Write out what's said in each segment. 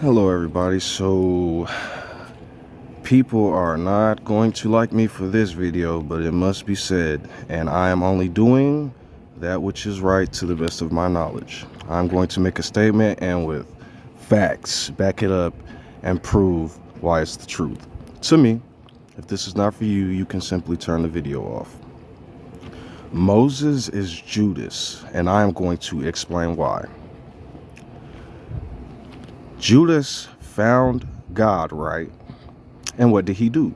Hello everybody. So people are not going to like me for this video, but it must be said, and I am only doing that which is right to the best of my knowledge. I'm going to make a statement and with facts back it up and prove why it's the truth. To me, if this is not for you, you can simply turn the video off. Moses is Judas, and I am going to explain why. Judas found God, right? And what did he do?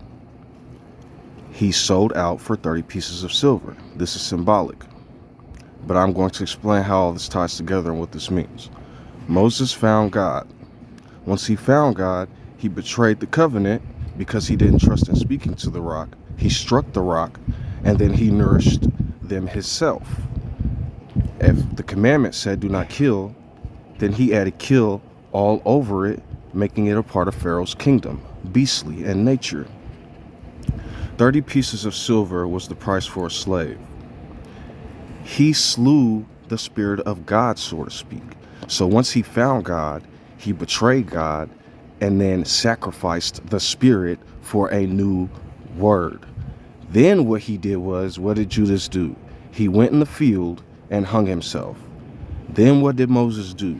He sold out for 30 pieces of silver. This is symbolic. But I'm going to explain how all this ties together and what this means. Moses found God. Once he found God, he betrayed the covenant because he didn't trust in speaking to the rock. He struck the rock, and then he nourished them himself. If the commandment said do not kill, then he added kill all over it, making it a part of Pharaoh's kingdom, beastly in nature. 30 pieces of silver was the price for a slave. He slew the spirit of God, so to speak. So once he found God, he betrayed God and then sacrificed the spirit for a new word. Then what he did was, what did Judas do? He went in the field and hung himself. Then what did Moses do?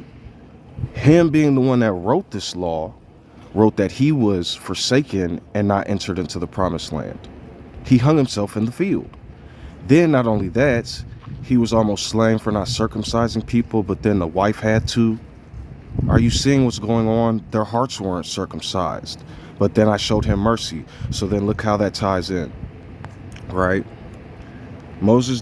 Him being the one that wrote this law, wrote that he was forsaken and not entered into the promised land. He hung himself in the field. Then not only that, he was almost slain for not circumcising people, but then the wife had to. Are you seeing what's going on? Their hearts weren't circumcised, but then I showed him mercy. So then look how that ties in, right? Moses,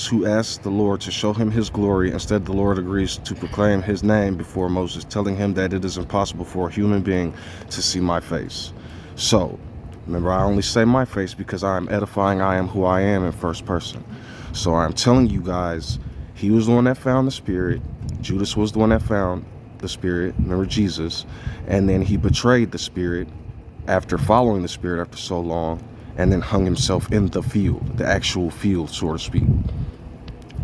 who asked the Lord to show him his glory, instead the Lord agrees to proclaim his name before Moses, telling him that it is impossible for a human being to see my face. So, remember, I only say my face because I am edifying I am who I am in first person. So I'm telling you guys, he was the one that found the spirit. Judas was the one that found the spirit, remember Jesus, and then he betrayed the spirit after following the spirit after so long, and then hung himself in the field, the actual field, so to speak.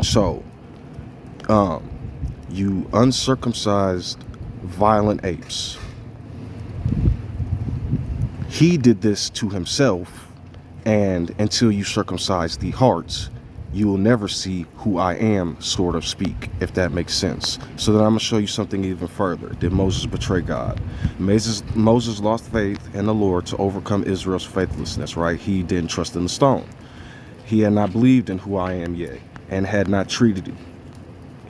So, you uncircumcised, violent apes. He did this to himself, and until you circumcise the hearts, you will never see who I am, sort of speak, if that makes sense. So then I'm going to show you something even further. Did Moses betray God? Moses lost faith in the Lord to overcome Israel's faithlessness, right? He didn't trust in the stone. He had not believed in who I am yet, and had not treated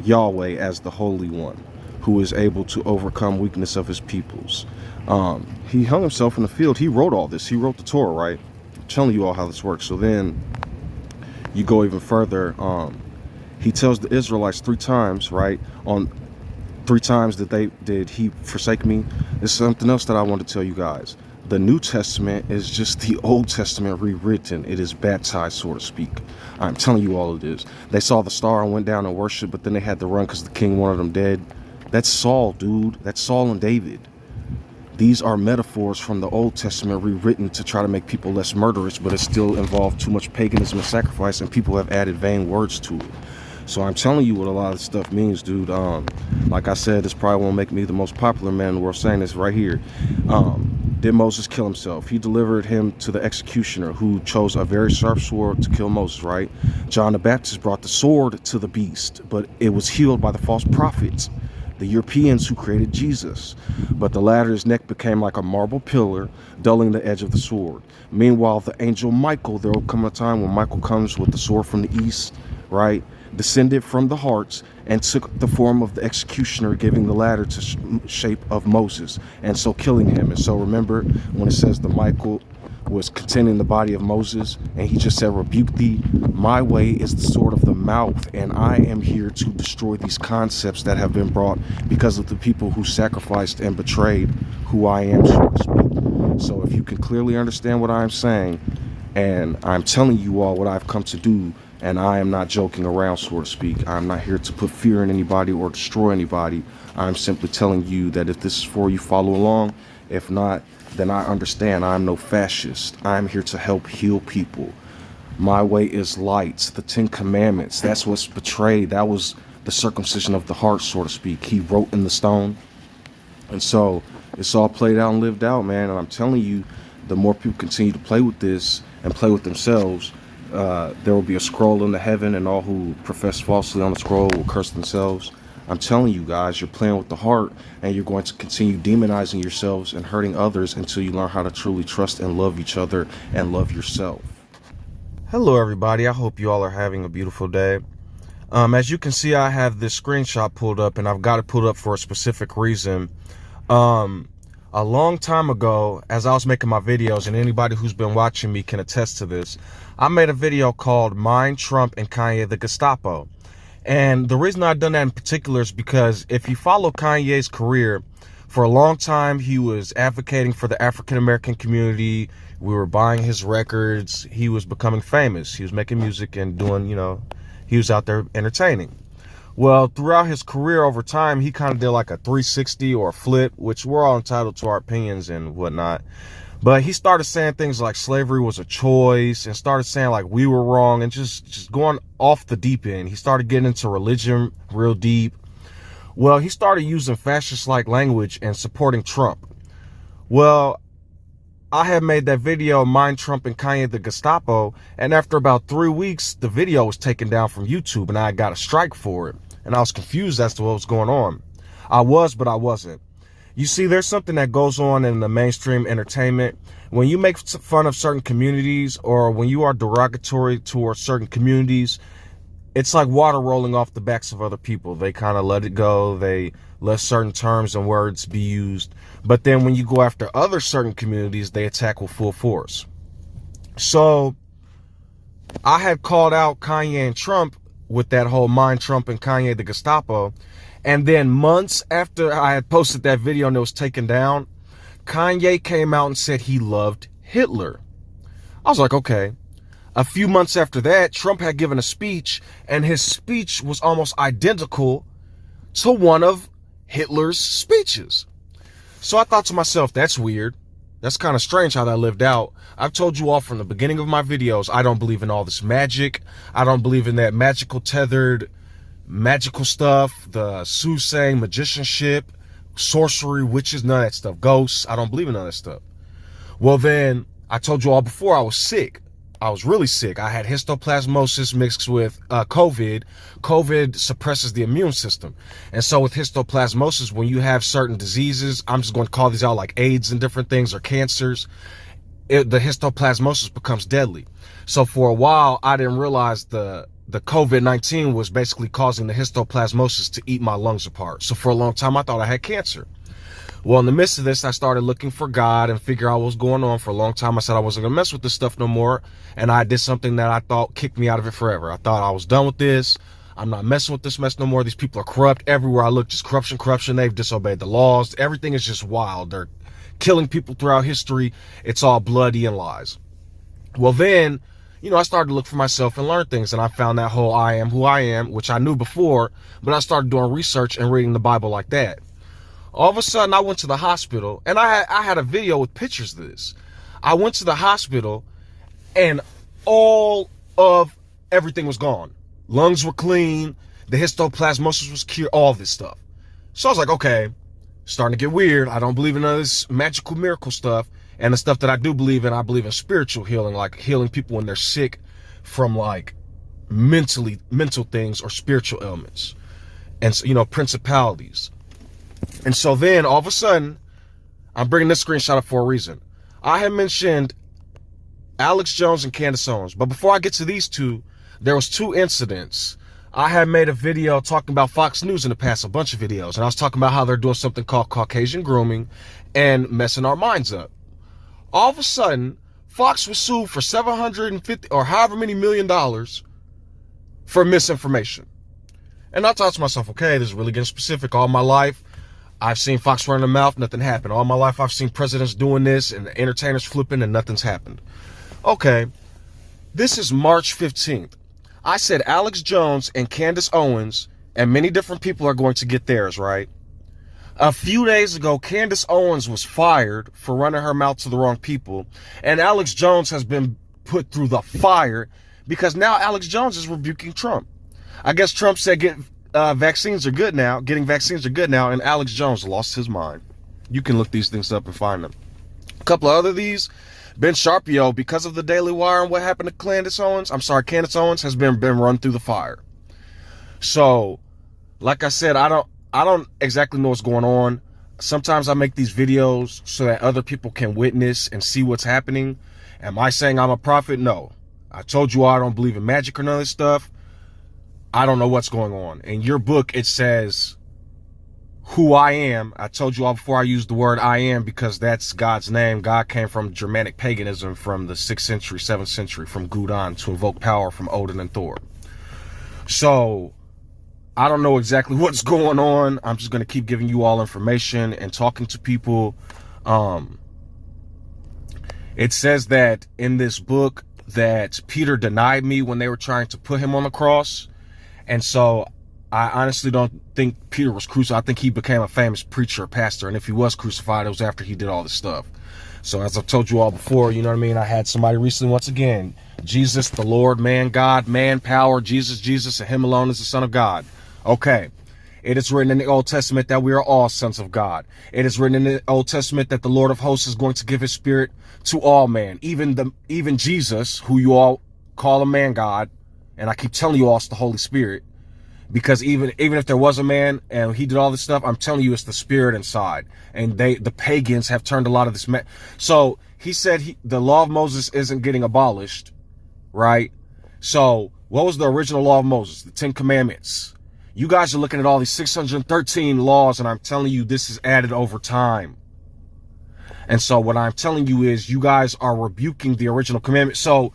Yahweh as the Holy One, who is able to overcome weakness of his peoples. He hung himself in the field. He wrote all this. He wrote the Torah, right? I'm telling you all how this works. So then you go even further. He tells the Israelites 3 times, right? On 3 times did he forsake me. There's something else that I want to tell you guys. The New Testament is just the Old Testament rewritten. It is baptized, so to speak. I'm telling you all it is. They saw the star and went down and worshiped, but then they had to run because the king wanted them dead. That's Saul, dude. That's Saul and David. These are metaphors from the Old Testament rewritten to try to make people less murderous, but it still involved too much paganism and sacrifice, and people have added vain words to it. So I'm telling you what a lot of this stuff means, dude. Like I said, this probably won't make me the most popular man in the world saying this right here. Did Moses kill himself? He delivered him to the executioner, who chose a very sharp sword to kill Moses, right? John the Baptist brought the sword to the beast, but it was healed by the false prophets, the Europeans who created Jesus. But the latter's neck became like a marble pillar, dulling the edge of the sword. Meanwhile, the angel Michael, there will come a time when Michael comes with the sword from the east, right, descended from the hearts and took the form of the executioner, giving the ladder to shape of Moses, and so killing him. And so remember when it says the Michael was contending the body of Moses, and he just said, rebuke thee, my way is the sword of the mouth, and I am here to destroy these concepts that have been brought because of the people who sacrificed and betrayed who I am, so to speak. So if you can clearly understand what I'm saying, and I'm telling you all what I've come to do, and I am not joking around, so to speak. I'm not here to put fear in anybody or destroy anybody. I'm simply telling you that if this is for you, follow along. If not, then I understand. I'm no fascist. I'm here to help heal people. My way is light. The 10 Commandments, that's what's betrayed. That was the circumcision of the heart, so to speak. He wrote in the stone. And so it's all played out and lived out, man. And I'm telling you, the more people continue to play with this and play with themselves, there will be a scroll in the heaven, and all who profess falsely on the scroll will curse themselves. I'm telling you guys, you're playing with the heart, and you're going to continue demonizing yourselves and hurting others until you learn how to truly trust and love each other and love yourself. Hello, everybody. I hope you all are having a beautiful day. As you can see, I have this screenshot pulled up, and I've got it pulled up for a specific reason. A long time ago, as I was making my videos, and anybody who's been watching me can attest to this, I made a video called Mine, Trump, and Kanye the Gestapo. And the reason I've done that in particular is because if you follow Kanye's career, for a long time, he was advocating for the African-American community. We were buying his records. He was becoming famous. He was making music and doing, he was out there entertaining. Well, throughout his career over time, he kind of did like a 360 or a flip, which we're all entitled to our opinions and whatnot. But he started saying things like slavery was a choice, and started saying like we were wrong, and just going off the deep end. He started getting into religion real deep. Well, he started using fascist-like language and supporting Trump. Well, I had made that video, Mine, Trump, and Kanye the Gestapo, and after about 3 weeks, the video was taken down from YouTube, and I got a strike for it. And I was confused as to what was going on. I was, but I wasn't. You see, there's something that goes on in the mainstream entertainment. When you make fun of certain communities, or when you are derogatory towards certain communities, it's like water rolling off the backs of other people. They kind of let it go. They let certain terms and words be used. But then when you go after other certain communities, they attack with full force. So I had called out Kanye and Trump with that whole Mine, Trump, and Kanye the Gestapo. And then months after I had posted that video and it was taken down, Kanye came out and said he loved Hitler. I was like, okay. A few months after that, Trump had given a speech, and his speech was almost identical to one of Hitler's speeches. So I thought to myself, that's weird. That's kind of strange how that lived out. I've told you all from the beginning of my videos, I don't believe in all this magic. I don't believe in that magical tethered, magical stuff, the soothsaying, magicianship, sorcery, witches, none of that stuff. Ghosts, I don't believe in none of that stuff. Well, then, I told you all before, I was sick. I was really sick. I had histoplasmosis mixed with COVID. COVID suppresses the immune system. And so with histoplasmosis, when you have certain diseases, I'm just going to call these out like AIDS and different things, or cancers, the histoplasmosis becomes deadly. So for a while, I didn't realize the COVID-19 was basically causing the histoplasmosis to eat my lungs apart. So for a long time, I thought I had cancer. Well, in the midst of this, I started looking for God and figure out what was going on. For a long time, I said I wasn't going to mess with this stuff no more. And I did something that I thought kicked me out of it forever. I thought I was done with this. I'm not messing with this mess no more. These people are corrupt. Everywhere I look, just corruption, corruption. They've disobeyed the laws. Everything is just wild. They're killing people throughout history. It's all bloody and lies. Well, then, I started to look for myself and learn things. And I found that whole I am who I am, which I knew before. But I started doing research and reading the Bible like that. All of a sudden, I went to the hospital, and I had a video with pictures of this. I went to the hospital, and all of everything was gone. Lungs were clean, the histoplasmosis was cured, all this stuff. So I was like, okay, starting to get weird. I don't believe in none of this magical miracle stuff. And the stuff that I do believe in, I believe in spiritual healing, like healing people when they're sick from like mental things or spiritual ailments. And so, principalities. And so then, all of a sudden, I'm bringing this screenshot up for a reason. I had mentioned Alex Jones and Candace Owens. But before I get to these two, there was 2 incidents. I had made a video talking about Fox News in the past, a bunch of videos. And I was talking about how they're doing something called Caucasian grooming and messing our minds up. All of a sudden, Fox was sued for $750 or however many $1,000,000 for misinformation. And I thought to myself, okay, this is really getting specific. All my life, I've seen Fox run their mouth, nothing happened. All my life, I've seen presidents doing this and entertainers flipping and nothing's happened. Okay, this is March 15th. I said Alex Jones and Candace Owens and many different people are going to get theirs, right? A few days ago, Candace Owens was fired for running her mouth to the wrong people. And Alex Jones has been put through the fire because now Alex Jones is rebuking Trump. I guess Trump said getting vaccines are good now, and Alex Jones lost his mind. You can look these things up and find them. A couple of other these. Ben Sharpio, because of the Daily Wire and what happened to Candace Owens, has been run through the fire. So, like I said, I don't exactly know what's going on. Sometimes I make these videos so that other people can witness and see what's happening. Am I saying I'm a prophet? No. I told you all I don't believe in magic or none of this stuff. I don't know what's going on. In your book, it says who I am. I told you all before I used the word I am because that's God's name. God came from Germanic paganism from the 6th century, 7th century, from Gudon to invoke power from Odin and Thor. So I don't know exactly what's going on. I'm just going to keep giving you all information and talking to people. It says that in this book that Peter denied me when they were trying to put him on the cross. And so I honestly don't think Peter was crucified. I think he became a famous preacher, pastor. And if he was crucified, it was after he did all this stuff. So as I've told you all before, you know what I mean? I had somebody recently, once again, Jesus, the Lord, man, God, man, power, Jesus, and him alone is the Son of God. Okay. It is written in the Old Testament that we are all sons of God. It is written in the Old Testament that the Lord of hosts is going to give his spirit to all man, even Jesus, who you all call a man God. And I keep telling you all it's the Holy Spirit, because even if there was a man and he did all this stuff, I'm telling you it's the spirit inside. And the pagans have turned a lot of this. So he said the law of Moses isn't getting abolished, right? So what was the original law of Moses? The 10 Commandments. You guys are looking at all these 613 laws, and I'm telling you this is added over time. And so what I'm telling you is you guys are rebuking the original commandment. So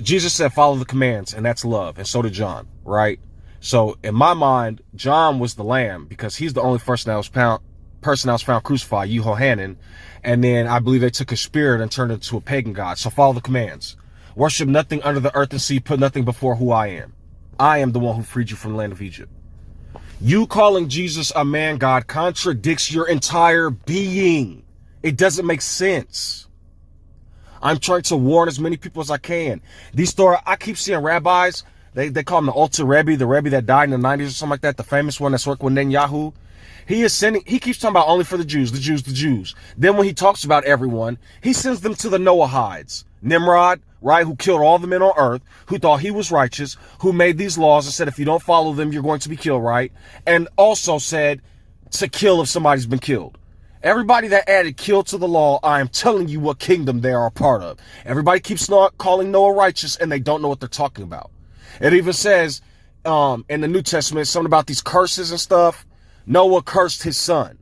Jesus said, follow the commands, and that's love. And so did John, right? So in my mind, John was the lamb because he's the only person that was found crucified, Yehohanan. And then I believe they took his spirit and turned it into a pagan god. So follow the commands. Worship nothing under the earth and sea. Put nothing before who I am. I am the one who freed you from the land of Egypt. You calling Jesus a man God contradicts your entire being. It doesn't make sense. I'm trying to warn as many people as I can. I keep seeing rabbis, they call him the Ultra Rebbe, the Rebbe that died in the 90s or something like that, the famous one that's working with Netanyahu. He keeps talking about only for the Jews. Then when he talks about everyone, he sends them to the Noahides. Nimrod, right, who killed all the men on earth, who thought he was righteous, who made these laws and said if you don't follow them, you're going to be killed, right? And also said to kill if somebody's been killed. Everybody that added kill to the law, I am telling you what kingdom they are a part of. Everybody keeps calling Noah righteous, and they don't know what they're talking about. It even says in the New Testament something about these curses and stuff. Noah cursed his son.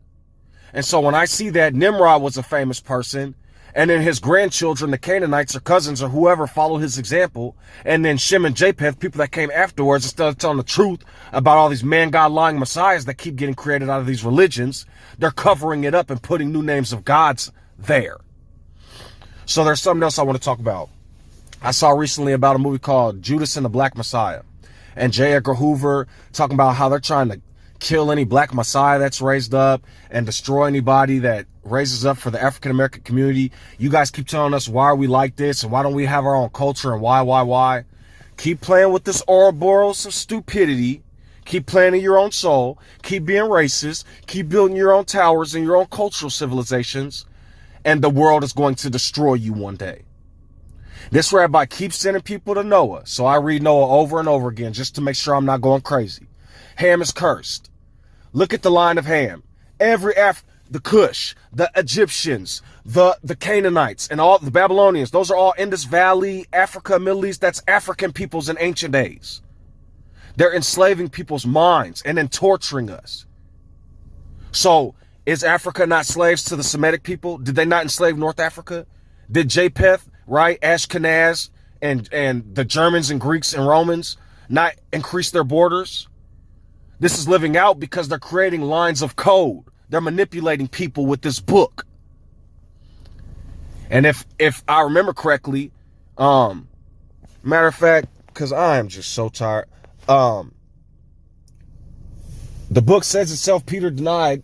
And so when I see that Nimrod was a famous person, and then his grandchildren, the Canaanites or cousins or whoever, follow his example, and then Shem and Japheth, people that came afterwards, instead of telling the truth about all these man-God lying messiahs that keep getting created out of these religions, they're covering it up and putting new names of gods there. So there's something else I want to talk about. I saw recently about a movie called Judas and the Black Messiah, and J. Edgar Hoover talking about how they're trying to kill any black messiah that's raised up and destroy anybody that raises up for the African-American community. You guys keep telling us why are we like this and why don't we have our own culture and why. Keep playing with this Ouroboros of stupidity. Keep playing in your own soul. Keep being racist. Keep building your own towers and your own cultural civilizations. And the world is going to destroy you one day. This rabbi keeps sending people to Noah. So I read Noah over and over again just to make sure I'm not going crazy. Ham is cursed. Look at the line of Ham. The Cush, the Egyptians, the Canaanites, and all the Babylonians, those are all Indus Valley, Africa, Middle East. That's African peoples in ancient days. They're enslaving people's minds and then torturing us. So is Africa not slaves to the Semitic people? Did they not enslave North Africa? Did Japheth, right, Ashkenaz, and the Germans and Greeks and Romans not increase their borders? This is living out because they're creating lines of code. They're manipulating people with this book. And if I remember correctly, matter of fact, because I am just so tired, the book says itself, Peter denied,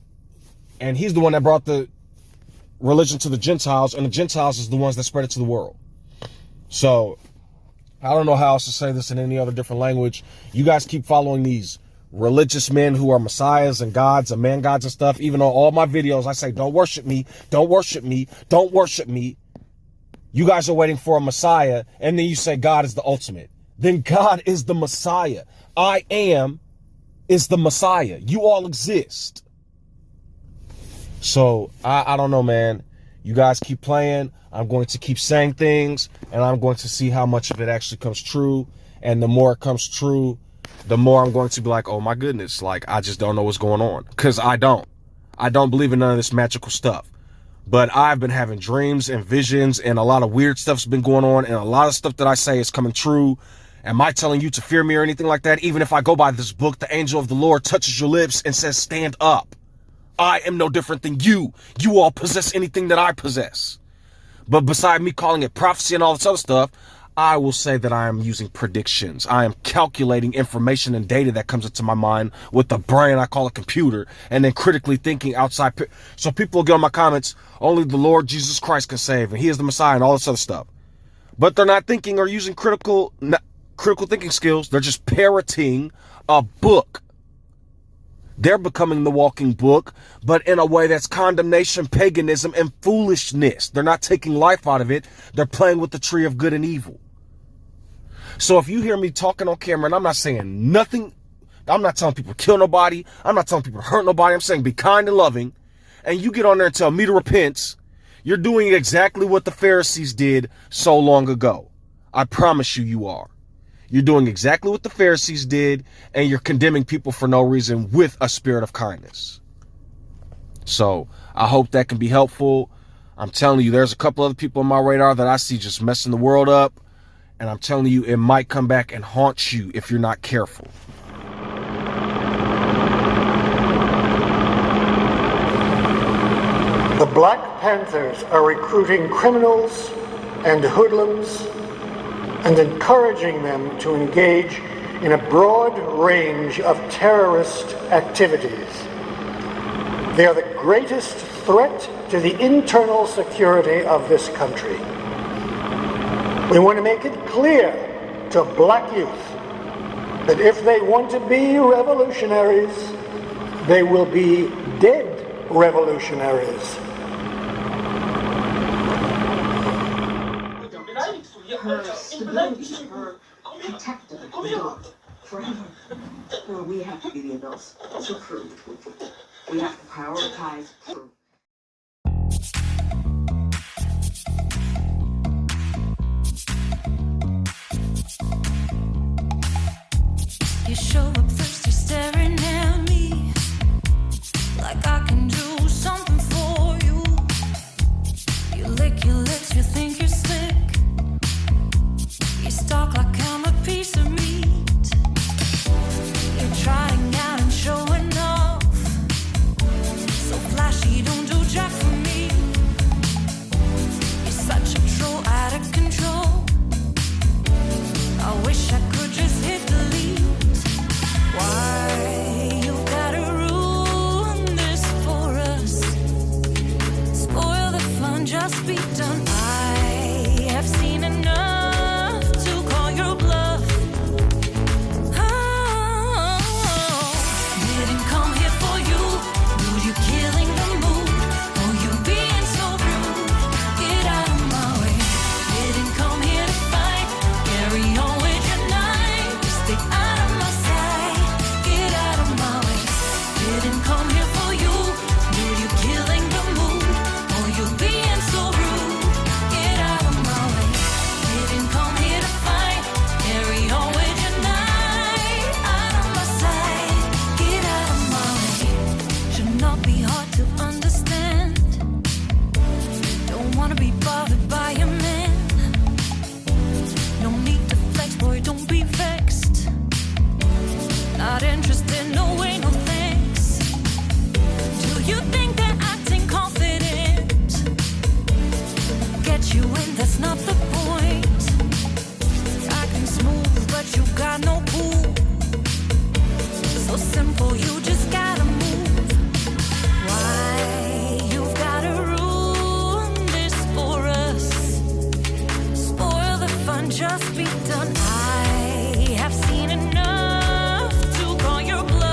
and he's the one that brought the religion to the Gentiles, and the Gentiles is the ones that spread it to the world. So I don't know how else to say this in any other different language. You guys keep following these religious men who are messiahs and gods and man gods and stuff, even on all my videos, I say, don't worship me, don't worship me, don't worship me. You guys are waiting for a messiah, and then you say God is the ultimate. Then God is the messiah. I am is the messiah. You all exist. So I don't know, man. You guys keep playing. I'm going to keep saying things, and I'm going to see how much of it actually comes true. And the more it comes true, the more I'm going to be like, oh my goodness, like I just don't know what's going on. Because I don't believe in none of this magical stuff. But I've been having dreams and visions, and a lot of weird stuff's been going on, and a lot of stuff that I say is coming true. Am I telling you to fear me or anything like that? Even if I go by this book, the angel of the Lord touches your lips and says, stand up. I am no different than you. You all possess anything that I possess. But beside me calling it prophecy and all this other stuff, I will say that I am using predictions. I am calculating information and data that comes into my mind with the brain I call a computer, and then critically thinking outside. So people will get on my comments, only the Lord Jesus Christ can save, and he is the Messiah and all this other stuff. But they're not thinking or using critical thinking skills. They're just parroting a book. They're becoming the walking book, but in a way that's condemnation, paganism, and foolishness. They're not taking life out of it. They're playing with the tree of good and evil. So if you hear me talking on camera, and I'm not saying nothing, I'm not telling people to kill nobody, I'm not telling people to hurt nobody, I'm saying be kind and loving, and you get on there and tell me to repent, you're doing exactly what the Pharisees did so long ago. I promise you, you are. You're doing exactly what the Pharisees did, and you're condemning people for no reason with a spirit of kindness. So I hope that can be helpful. I'm telling you, there's a couple other people on my radar that I see just messing the world up. And I'm telling you, it might come back and haunt you if you're not careful. The Black Panthers are recruiting criminals and hoodlums and encouraging them to engage in a broad range of terrorist activities. They are the greatest threat to the internal security of this country. We want to make it clear to black youth that if they want to be revolutionaries, they will be dead revolutionaries. Her stability, her protector, is gone forever. Well, we have to be the adults to prove. We have to prioritize proof. You show up thirsty, staring at me like I can do something for you. You lick your lips, you think you're slick. You stalk like I'm a piece of meat. You're trying out and showing off. So flashy, don't do jack for me. You're such a troll, out of control. I wish I could just hit delete. Why you gotta ruin this for us? Spoil the fun, just be done. I have seen enough to call your bluff. Oh, didn't come here for you. Knew you killing the mood. Oh, you being so rude. Get out of my way. Didn't come here to fight. Carry on with your night. Stay out of my sight. Get out of my way. Didn't come here for you. Knew you killing the mood. Oh, you being so rude. Get out of my way. Didn't come here to fight. Carry on with your night. Out of my sight. Get out of my way. Should not be hard to understand. Don't wanna be bothered by a man. No need to flex, boy, don't be vexed. Not interested, no way, no thanks. Do you think that acting confident get you in? That's not the point. Acting smooth, but you got no cool. So simple, you just gotta move. Why you gotta ruin this for us? Spoil the fun, just be done. I have seen enough to call your bluff.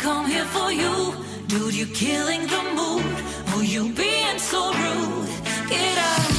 come here for you. Dude, you're killing the mood. Oh, you being so rude. Get out.